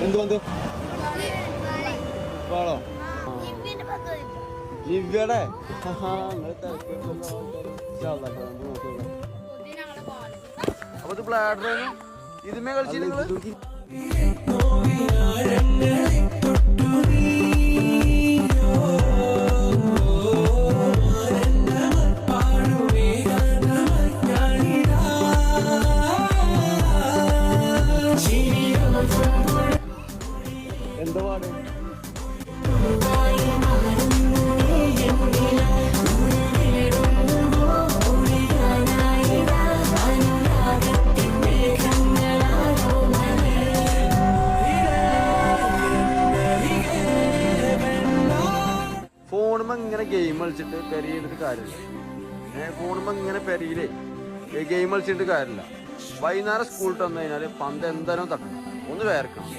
എന്ത് വന്ന് വാളോ നിവ്യയുടെ അപ്പൊ ഇത് ബ്ലാഡർ ഇതുമേ കളിച്ചു നിങ്ങള് എന്താ പാട് ഫോണുമ്പോ ഇങ്ങനെ ഗെയിം കളിച്ചിട്ട് പെരിയിട്ട് കാര്യമില്ല. ഫോണുമ്പോ ഇങ്ങനെ പെരിയിലേ ഗെയിം കളിച്ചിട്ട് കാര്യമില്ല. വൈകുന്നേരം സ്കൂളിൽ വന്നു കഴിഞ്ഞാൽ പന്ത് എന്തായാലും തട്ടണം, ഒന്ന് വേർക്കണം.